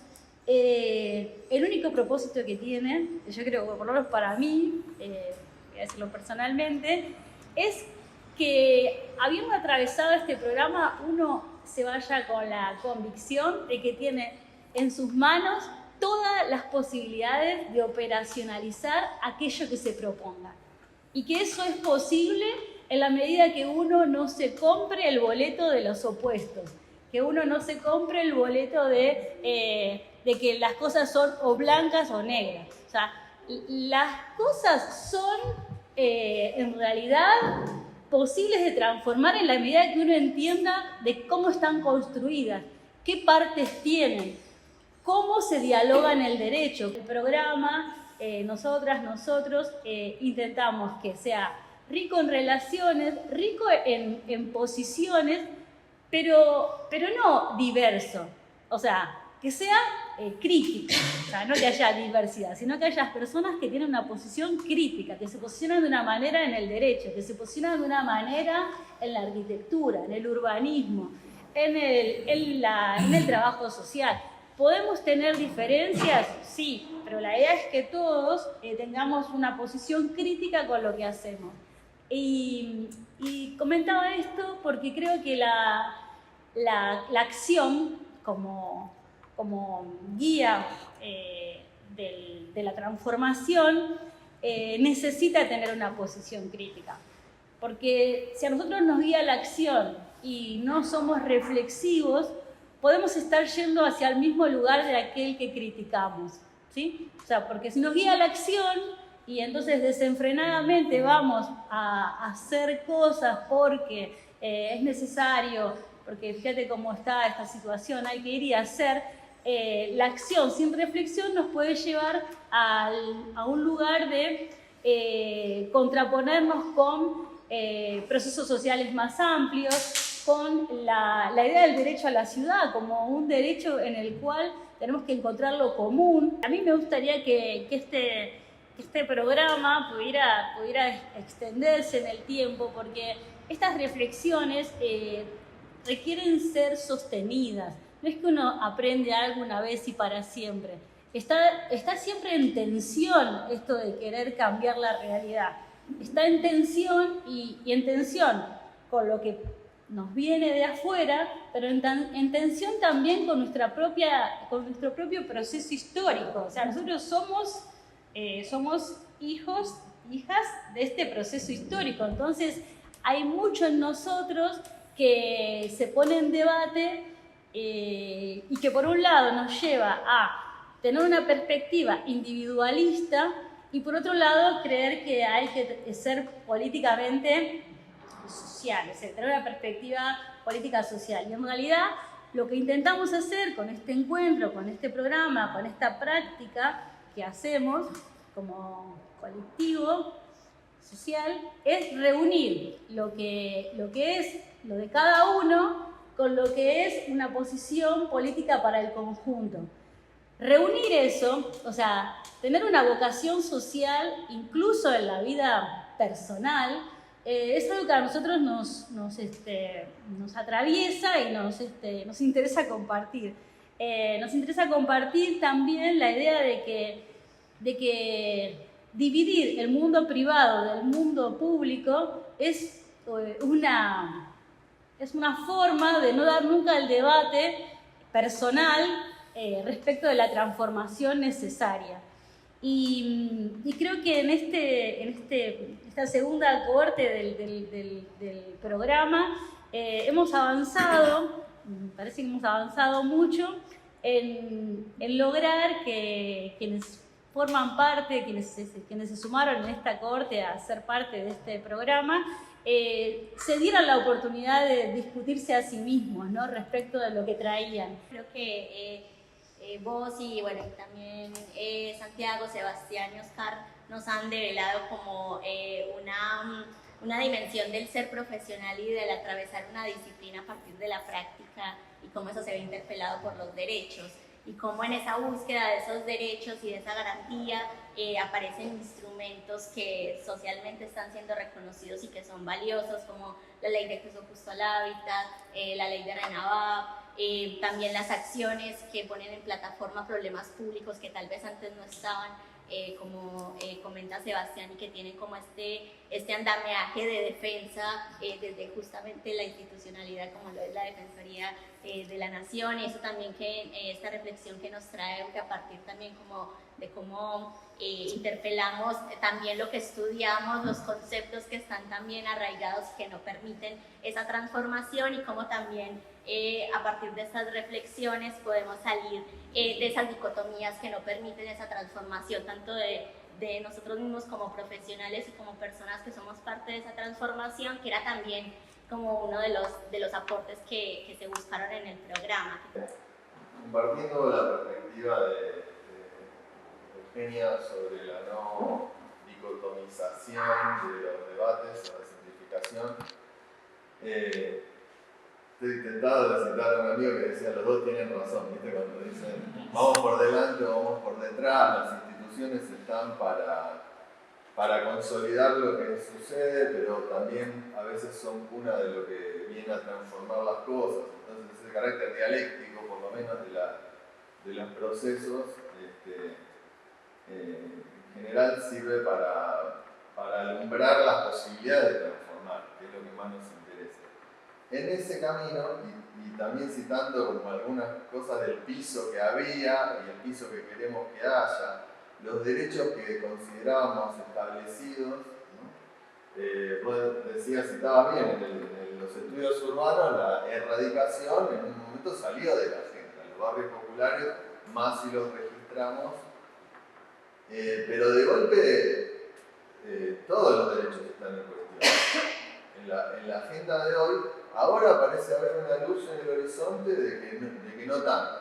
el único propósito que tiene, yo creo que por lo menos para mí, voy a decirlo personalmente, es que habiendo atravesado este programa, uno se vaya con la convicción de que tiene en sus manos todas las posibilidades de operacionalizar aquello que se proponga. Y que eso es posible en la medida que uno no se compre el boleto de los opuestos, que uno no se compre el boleto de que las cosas son o blancas o negras. O sea, las cosas son en realidad posibles de transformar en la medida que uno entienda de cómo están construidas, qué partes tienen, cómo se dialoga en el derecho. El programa, nosotros, intentamos que sea rico en relaciones, rico en posiciones, pero no diverso. O sea, que sea crítico, o sea, no que haya diversidad, sino que haya personas que tienen una posición crítica, que se posicionan de una manera en el derecho, que se posicionan de una manera en la arquitectura, en el urbanismo, en el trabajo social. ¿Podemos tener diferencias? Sí, pero la idea es que todos tengamos una posición crítica con lo que hacemos. Y comentaba esto porque creo que la acción como guía de la transformación necesita tener una posición crítica. Porque si a nosotros nos guía la acción y no somos reflexivos, podemos estar yendo hacia el mismo lugar de aquel que criticamos, ¿sí? O sea, porque si nos guía la acción y entonces desenfrenadamente vamos a hacer cosas porque es necesario, porque fíjate cómo está esta situación, hay que ir y hacer, la acción sin reflexión nos puede llevar a un lugar de contraponernos con procesos sociales más amplios, con la idea del derecho a la ciudad como un derecho en el cual tenemos que encontrar lo común. A mí me gustaría que este programa pudiera extenderse en el tiempo, porque estas reflexiones requieren ser sostenidas. No es que uno aprende algo una vez y para siempre. Está siempre en tensión esto de querer cambiar la realidad. Está en tensión y en tensión con lo que nos viene de afuera, pero en tensión también con nuestro propio proceso histórico. O sea, nosotros somos hijos, hijas de este proceso histórico. Entonces, hay mucho en nosotros que se pone en debate y que por un lado nos lleva a tener una perspectiva individualista y por otro lado creer que hay que ser políticamente social, es decir, tener una perspectiva política social. Y en realidad lo que intentamos hacer con este encuentro, con este programa, con esta práctica que hacemos como colectivo social, es reunir lo que es lo de cada uno con lo que es una posición política para el conjunto. Reunir eso, o sea, tener una vocación social incluso en la vida personal, es algo que a nosotros nos atraviesa y nos interesa compartir. Nos interesa compartir también la idea de que dividir el mundo privado del mundo público es una forma de no dar nunca el debate personal respecto de la transformación necesaria. Y creo que en esta segunda cohorte del programa hemos avanzado, parece que hemos avanzado mucho en lograr que quienes forman parte, quienes se sumaron en esta corte a ser parte de este programa, se dieran la oportunidad de discutirse a sí mismos, ¿no? Respecto de lo que traían. Creo que vos y bueno, también Santiago, Sebastián y Oscar nos han develado como una dimensión del ser profesional y del atravesar una disciplina a partir de la práctica y cómo eso se ve interpelado por los derechos y cómo en esa búsqueda de esos derechos y de esa garantía aparecen instrumentos que socialmente están siendo reconocidos y que son valiosos, como la ley de acceso justo al hábitat, la ley de RENAVAP, también las acciones que ponen en plataforma problemas públicos que tal vez antes no estaban, como comenta Sebastián, y que tienen como este andamiaje de defensa desde justamente la institucionalidad, como lo es la Defensoría de la Nación, y eso también que esta reflexión que nos trae, que a partir también como de cómo interpelamos también lo que estudiamos, los conceptos que están también arraigados que no permiten esa transformación, y cómo también a partir de estas reflexiones podemos salir de esas dicotomías que no permiten esa transformación, tanto de nosotros mismos como profesionales y como personas que somos parte de esa transformación, que era también como uno de los aportes que se buscaron en el programa. Compartiendo la perspectiva de Eugenia sobre la no dicotomización de los debates o la simplificación, estoy intentado de citar a un amigo que decía: los dos tienen razón, ¿viste? Cuando dicen vamos por delante o vamos por detrás, las instituciones están para consolidar lo que sucede, pero también a veces son cuna de lo que viene a transformar las cosas. Entonces ese carácter dialéctico, por lo menos de los procesos, en general sirve para alumbrar las posibilidades de transformar, que es lo que más nos interesa. En ese camino, y también citando como algunas cosas del piso que había y el piso que queremos que haya, los derechos que considerábamos establecidos, ¿no? Vos decías, citabas bien, en los estudios urbanos la erradicación en un momento salió de la agenda. Los barrios populares, más si los registramos, pero de golpe todos los derechos están en cuestión. En la agenda de hoy, ahora parece haber una luz en el horizonte de que no tanto.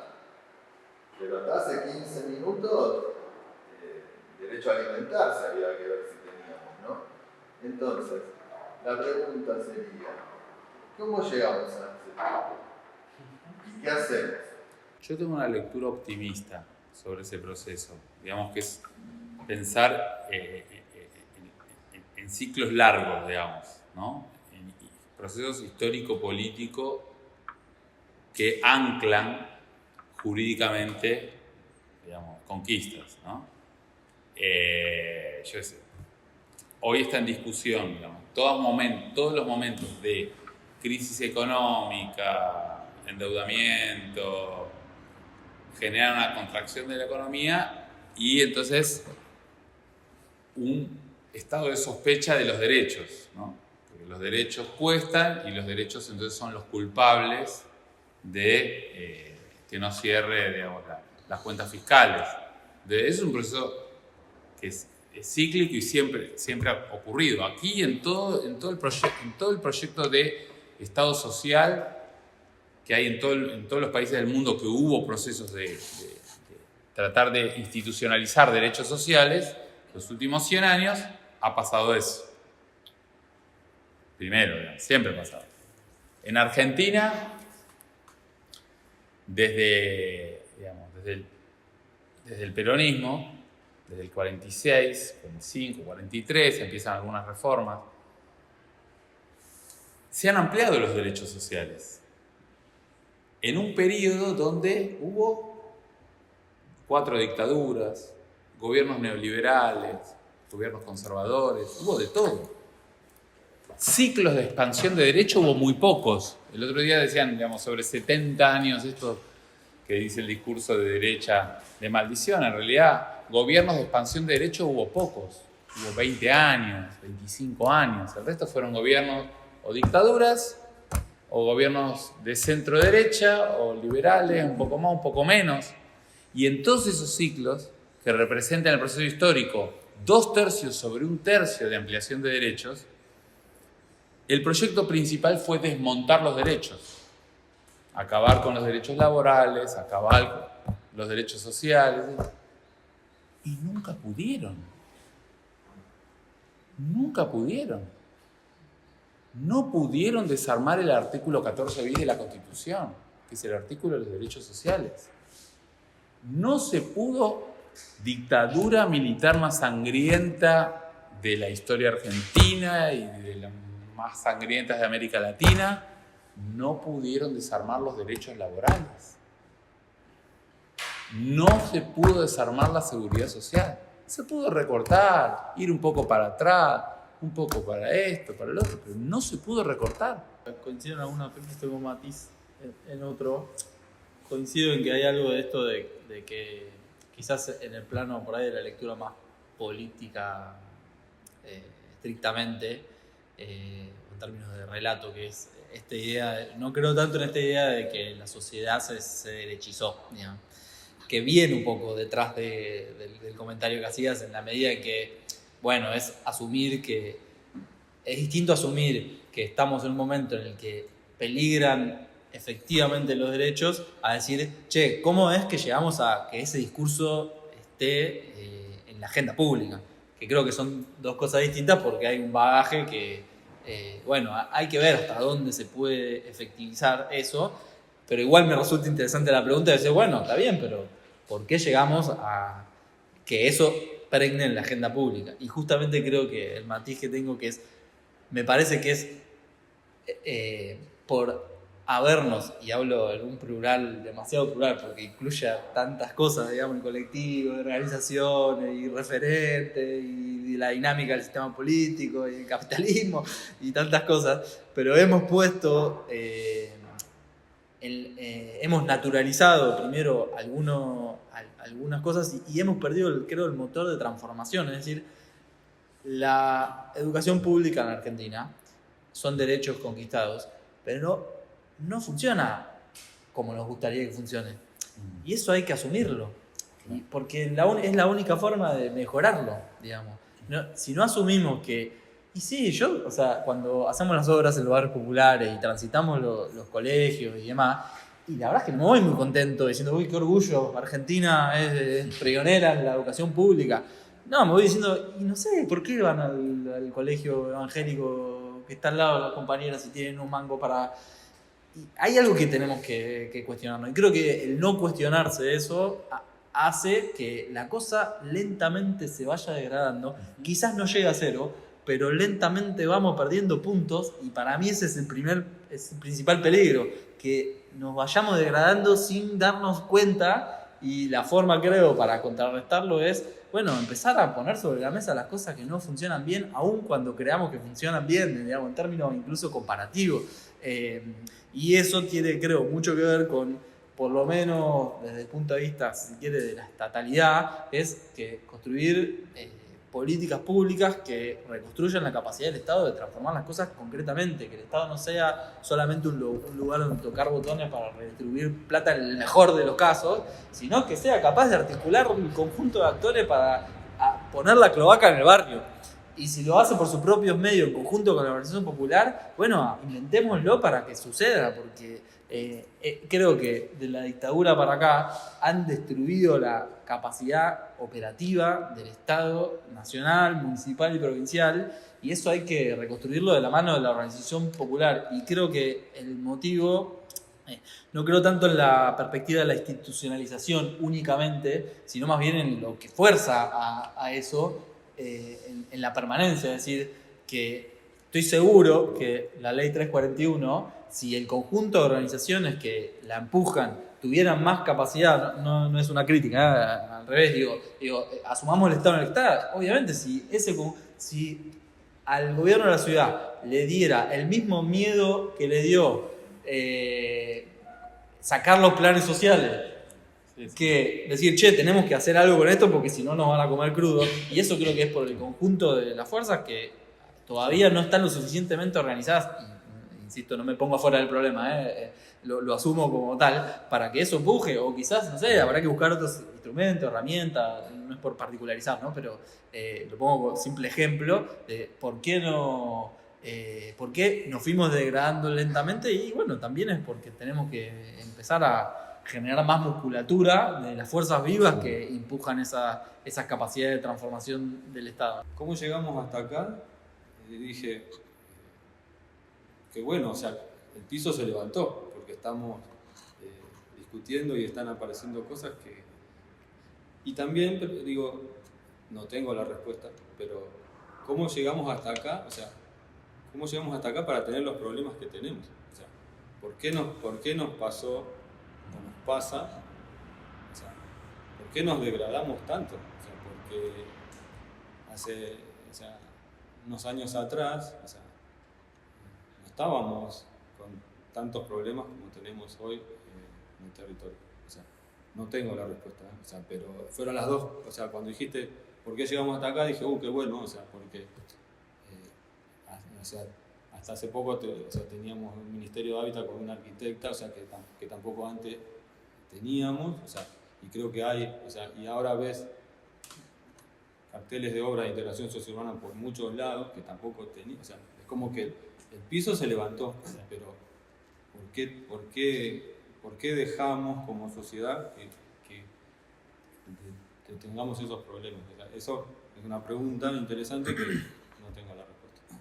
Pero hasta hace 15 minutos, derecho a alimentarse había que ver si teníamos, ¿no? Entonces, la pregunta sería, ¿cómo llegamos a ese punto? ¿Y qué hacemos? Yo tengo una lectura optimista sobre ese proceso. Digamos que es pensar en ciclos largos, digamos, ¿no? En procesos histórico-políticos que anclan jurídicamente, digamos, conquistas, ¿no? Yo sé, hoy está en discusión, digamos, todos los momentos de crisis económica, endeudamiento, generan una contracción de la economía y entonces un estado de sospecha de los derechos, ¿no? Porque los derechos cuestan y los derechos entonces son los culpables de que no cierre, digamos, las cuentas fiscales. Es un proceso que es cíclico y siempre ha ocurrido. Aquí en todo el proyecto de Estado social que hay en todos los países del mundo, que hubo procesos de tratar de institucionalizar derechos sociales, los últimos 100 años ha pasado eso. Primero, siempre ha pasado. En Argentina, desde el peronismo, desde el 46, 45, 43, empiezan algunas reformas, se han ampliado los derechos sociales. En un periodo donde hubo 4 dictaduras, gobiernos neoliberales, gobiernos conservadores, hubo de todo. Ciclos de expansión de derecho hubo muy pocos. El otro día decían, digamos, sobre 70 años, esto que dice el discurso de derecha de maldición. En realidad, gobiernos de expansión de derecho hubo pocos. Hubo 20 años, 25 años. El resto fueron gobiernos o dictaduras, o gobiernos de centro derecha, o liberales, un poco más, un poco menos. Y en todos esos ciclos, que representa en el proceso histórico 2/3 sobre 1/3 de ampliación de derechos, el proyecto principal fue desmontar los derechos, acabar con los derechos laborales, acabar con los derechos sociales, y nunca pudieron. Nunca pudieron. No pudieron desarmar el artículo 14 bis de la Constitución, que es el artículo de los derechos sociales. No se pudo. Dictadura militar más sangrienta de la historia argentina y de las más sangrientas de América Latina, no pudieron desarmar los derechos laborales. No se pudo desarmar la seguridad social. Se pudo recortar, ir un poco para atrás, un poco para esto, para el otro, pero no se pudo recortar. Coincido en algunos aspectos, tengo un matiz en otro. Coincido en que hay algo de esto de que quizás en el plano por ahí de la lectura más política estrictamente, en términos de relato, que es esta idea, no creo tanto en esta idea de que la sociedad se derechizó, digamos, que viene un poco detrás del comentario que hacías, en la medida en que, bueno, es asumir que, es distinto asumir que estamos en un momento en el que peligran efectivamente los derechos, a decir, che, ¿cómo es que llegamos a que ese discurso esté en la agenda pública? Que creo que son dos cosas distintas porque hay un bagaje que, bueno, hay que ver hasta dónde se puede efectivizar eso, pero igual me resulta interesante la pregunta de decir, bueno, está bien, pero ¿por qué llegamos a que eso pregne en la agenda pública? Y justamente creo que el matiz que tengo que es, me parece que es por habernos, y hablo en un plural, demasiado plural, porque incluye a tantas cosas, digamos, el colectivo, organizaciones, y referentes, y la dinámica del sistema político, y el capitalismo, y tantas cosas, pero hemos puesto, hemos naturalizado primero algunas cosas y hemos perdido, creo, el motor de transformación, es decir, la educación pública en Argentina son derechos conquistados, pero no funciona como nos gustaría que funcione. Y eso hay que asumirlo, porque es la única forma de mejorarlo, digamos. Si no asumimos que... Y sí, o sea, cuando hacemos las obras en los barrios populares y transitamos los colegios y demás, y la verdad es que me voy muy contento diciendo, uy, qué orgullo, Argentina es pionera en la educación pública. No, me voy diciendo, y no sé, ¿por qué van al colegio evangélico que está al lado de las compañeras y tienen un mango para...? Y hay algo que tenemos que cuestionarnos. Y creo que el no cuestionarse eso hace que la cosa lentamente se vaya degradando. Quizás no llegue a cero, pero lentamente vamos perdiendo puntos. Y para mí ese es el principal peligro. Que nos vayamos degradando sin darnos cuenta. Y la forma, creo, para contrarrestarlo es, bueno, empezar a poner sobre la mesa las cosas que no funcionan bien, aun cuando creamos que funcionan bien, digamos, en términos incluso comparativos. Y eso tiene, creo, mucho que ver con, por lo menos desde el punto de vista, si se quiere, de la estatalidad, es que construir políticas públicas que reconstruyan la capacidad del Estado de transformar las cosas concretamente, que el Estado no sea solamente un lugar donde tocar botones para redistribuir plata en el mejor de los casos, sino que sea capaz de articular un conjunto de actores para poner la cloaca en el barrio. Y si lo hace por sus propios medios, en conjunto con la organización popular, bueno, inventémoslo para que suceda, porque creo que de la dictadura para acá han destruido la capacidad operativa del Estado nacional, municipal y provincial, y eso hay que reconstruirlo de la mano de la organización popular. Y creo que el motivo, no creo tanto en la perspectiva de la institucionalización únicamente, sino más bien en lo que fuerza a eso, en la permanencia. Es decir, que estoy seguro que la ley 341, si el conjunto de organizaciones que la empujan tuvieran más capacidad, no es una crítica, al revés, digo, asumamos el Estado en el Estado. Obviamente, si al gobierno de la ciudad le diera el mismo miedo que le dio sacar los planes sociales, que decir, che, tenemos que hacer algo con esto porque si no nos van a comer crudo, y eso creo que es por el conjunto de las fuerzas que todavía no están lo suficientemente organizadas, insisto, no me pongo afuera del problema, lo asumo como tal, para que eso empuje, o quizás, no sé, habrá que buscar otros instrumentos, herramientas, no es por particularizar, ¿no? Pero lo pongo como simple ejemplo de por qué nos fuimos degradando lentamente, y bueno, también es porque tenemos que empezar a generar más musculatura de las fuerzas vivas que empujan esas capacidades de transformación del Estado. ¿Cómo llegamos hasta acá? Dije que bueno, o sea, el piso se levantó, porque estamos discutiendo y están apareciendo cosas que... Y también, digo, no tengo la respuesta, pero ¿cómo llegamos hasta acá? O sea, ¿cómo llegamos hasta acá para tener los problemas que tenemos? O sea, ¿por qué nos pasó o nos pasa? O sea, ¿por qué nos degradamos tanto? O sea, porque hace unos años atrás, o sea, no estábamos con tantos problemas como tenemos hoy en el territorio. O sea, no tengo la respuesta, o sea, pero fueron las dos. O sea, cuando dijiste por qué llegamos hasta acá, dije, qué bueno, o sea, porque o sea, hasta hace poco teníamos un Ministerio de Hábitat con una arquitecta, o sea, que tampoco antes teníamos, o sea, y creo que hay, o sea, y ahora ves carteles de obra de integración sociourbana por muchos lados que tampoco tenía, o sea, es como que el piso se levantó, pero ¿por qué dejamos como sociedad que tengamos esos problemas? O sea, eso es una pregunta interesante que no tengo la respuesta.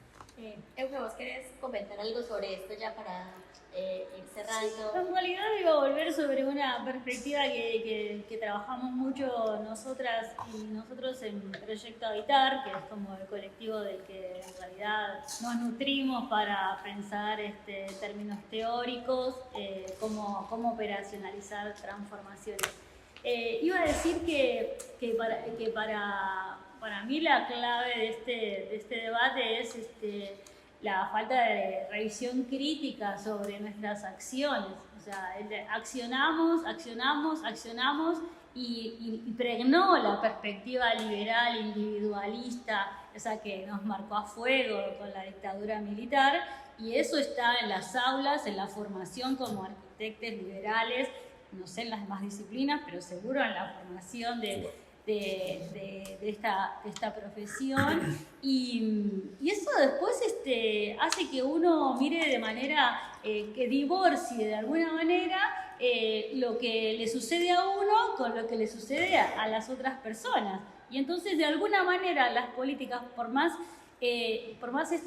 Euge, ¿vos querés comentar algo sobre esto ya para ir cerrando? En realidad iba a volver sobre una perspectiva que trabajamos mucho nosotras y nosotros en Proyecto Habitar, que es como el colectivo del que en realidad nos nutrimos para pensar términos teóricos, cómo operacionalizar transformaciones. Iba a decir que para mí la clave de este debate es la falta de revisión crítica sobre nuestras acciones. O sea, accionamos y pregnó la perspectiva liberal, individualista, esa que nos marcó a fuego con la dictadura militar, y eso está en las aulas, en la formación como arquitectos liberales, no sé en las demás disciplinas, pero seguro en la formación de esta profesión, y eso después hace que uno mire de manera que divorcie de alguna manera lo que le sucede a uno con lo que le sucede a las otras personas, y entonces de alguna manera las políticas, por más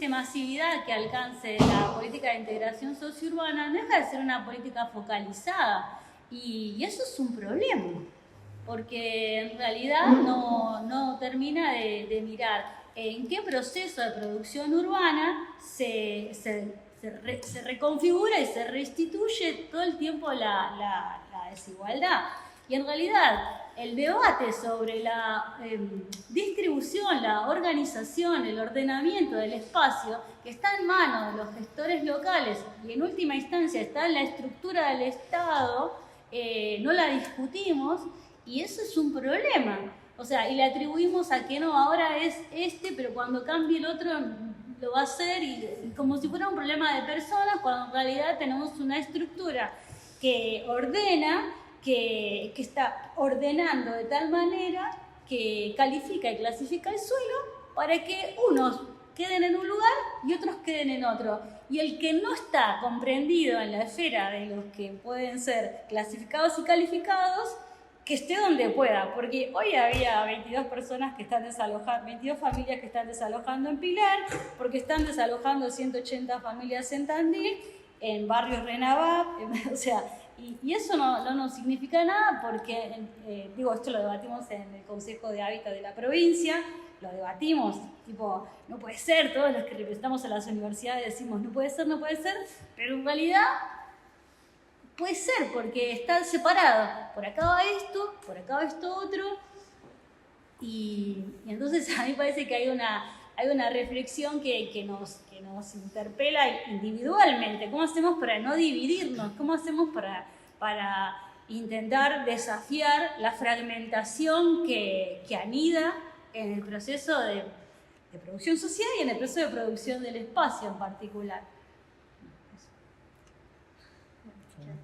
masividad que alcance la política de integración sociourbana, no deja de ser una política focalizada, y eso es un problema, porque en realidad no termina de mirar en qué proceso de producción urbana se reconfigura y se restituye todo el tiempo la desigualdad. Y en realidad el debate sobre la distribución, la organización, el ordenamiento del espacio, que está en manos de los gestores locales y en última instancia está en la estructura del Estado, no la discutimos, y eso es un problema. O sea, y le atribuimos a que no, ahora es pero cuando cambie el otro lo va a hacer, y como si fuera un problema de personas, cuando en realidad tenemos una estructura que ordena, que está ordenando de tal manera que califica y clasifica el suelo para que unos queden en un lugar y otros queden en otro. Y el que no está comprendido en la esfera de los que pueden ser clasificados y calificados, que esté donde pueda, porque hoy había 22 personas que están desalojando, 22 familias que están desalojando en Pilar, porque están desalojando 180 familias en Tandil, en barrios Renabap, o sea, y eso no significa nada, porque, esto lo debatimos en el Consejo de Hábitat de la provincia, lo debatimos, tipo, no puede ser, todos los que representamos a las universidades decimos no puede ser, pero en realidad puede ser, porque está separado, por acá va esto, por acá va esto otro, y entonces a mí me parece que hay una reflexión que nos interpela individualmente. ¿Cómo hacemos para no dividirnos? ¿Cómo hacemos para intentar desafiar la fragmentación que anida en el proceso de producción social y en el proceso de producción del espacio en particular?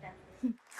Gracias.